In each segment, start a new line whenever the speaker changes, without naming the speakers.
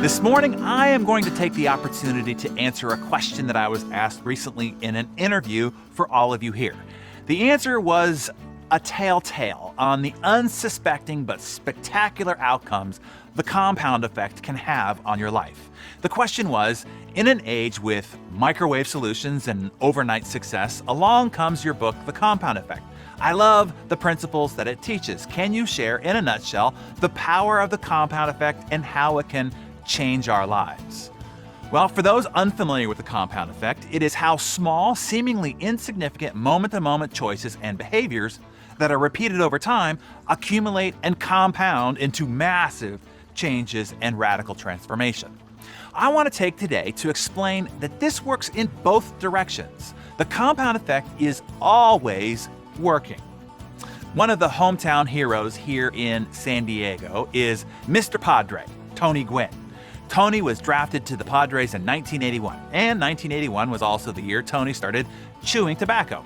This morning, I am going to take the opportunity to answer a question that I was asked recently in an interview for all of you here. The answer was a telltale on the unsuspecting but spectacular outcomes the compound effect can have on your life. The question was, in an age with microwave solutions and overnight success, along comes your book, The Compound Effect. I love the principles that it teaches. Can you share, in a nutshell, the power of the compound effect and how it can change our lives? Well, for those unfamiliar with the compound effect, it is how small, seemingly insignificant moment-to-moment choices and behaviors that are repeated over time accumulate and compound into massive changes and radical transformation. I want to take today to explain that this works in both directions. The compound effect is always working. One of the hometown heroes here in San Diego is Mr. Padre, Tony Gwynn. Tony was drafted to the Padres in 1981, and 1981 was also the year Tony started chewing tobacco.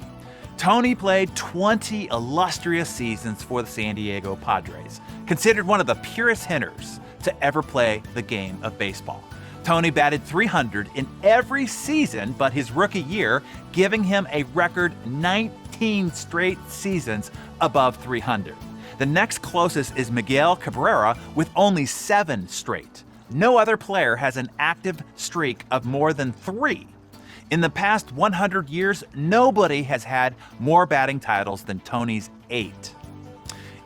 Tony played 20 illustrious seasons for the San Diego Padres, considered one of the purest hitters to ever play the game of baseball. Tony batted .300 in every season but his rookie year, giving him a record 19 straight seasons above .300. The next closest is Miguel Cabrera with only 7 straight. No other player has an active streak of more than 3. In the past 100 years, nobody has had more batting titles than Tony's 8.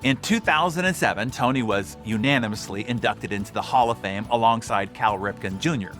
In 2007, Tony was unanimously inducted into the Hall of Fame alongside Cal Ripken Jr.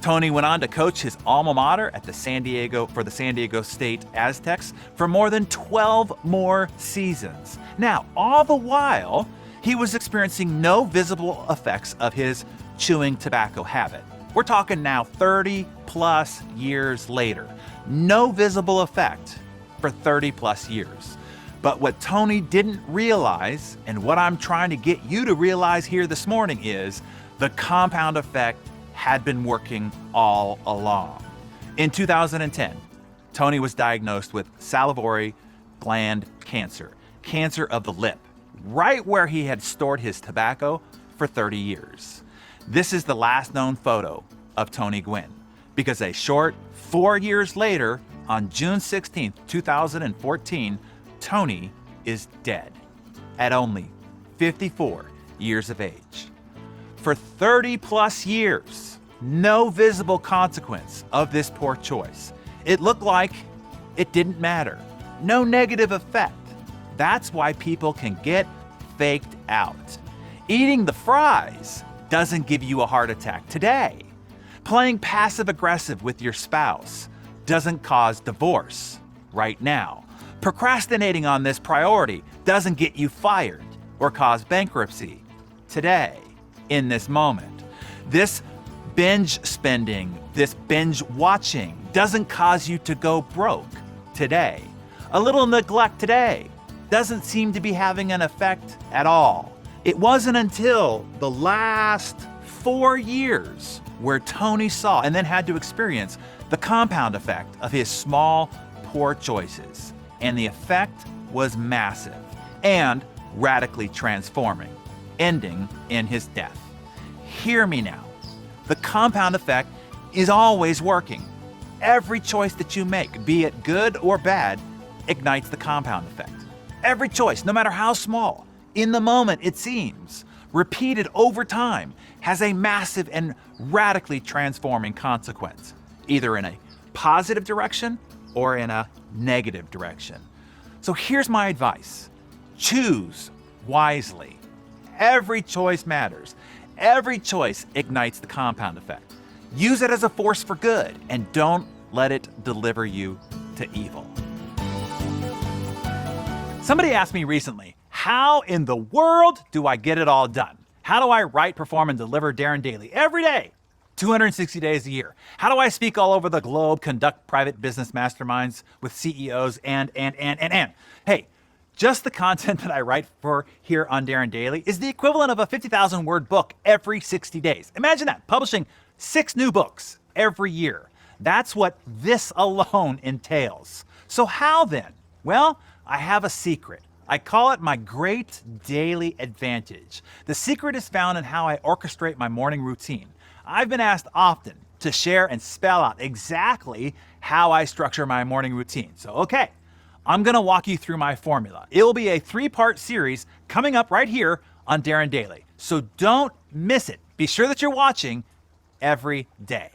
Tony went on to coach his alma mater at the San Diego State Aztecs for more than 12 more seasons. Now, all the while, he was experiencing no visible effects of his chewing tobacco habit. We're talking now 30 plus years later. No visible effect for 30 plus years. But what Tony didn't realize, and what I'm trying to get you to realize here this morning, is the compound effect had been working all along. In 2010, Tony was diagnosed with salivary gland cancer, cancer of the lip, right where he had stored his tobacco for 30 years. This is the last known photo of Tony Gwynn, because a short 4 years later, on June 16, 2014, Tony is dead at only 54 years of age. For 30 plus years, no visible consequence of this poor choice. It looked like it didn't matter. No negative effect. That's why people can get faked out. Eating the fries doesn't give you a heart attack today. Playing passive-aggressive with your spouse doesn't cause divorce right now. Procrastinating on this priority doesn't get you fired or cause bankruptcy today, in this moment. This binge spending, this binge watching doesn't cause you to go broke today. A little neglect today doesn't seem to be having an effect at all. It wasn't until the last 4 years where Tony saw and then had to experience the compound effect of his small, poor choices. And the effect was massive and radically transforming, ending in his death. Hear me now. The compound effect is always working. Every choice that you make, be it good or bad, ignites the compound effect. Every choice, no matter how small, in the moment it seems, repeated over time, has a massive and radically transforming consequence, either in a positive direction or in a negative direction. So here's my advice. Choose wisely. Every choice matters. Every choice ignites the compound effect. Use it as a force for good, and don't let it deliver you to evil. Somebody asked me recently, how in the world do I get it all done? How do I write, perform, and deliver Darren Daily every day, 260 days a year? How do I speak all over the globe, conduct private business masterminds with CEOs, and? Hey, just the content that I write for here on Darren Daily is the equivalent of a 50,000 word book every 60 days. Imagine that, publishing 6 new books every year. That's what this alone entails. So how then? Well, I have a secret. I call it my great daily advantage. The secret is found in how I orchestrate my morning routine. I've been asked often to share and spell out exactly how I structure my morning routine. So, okay, I'm gonna walk you through my formula. It will be a 3-part series coming up right here on Darren Daily. So don't miss it. Be sure that you're watching every day.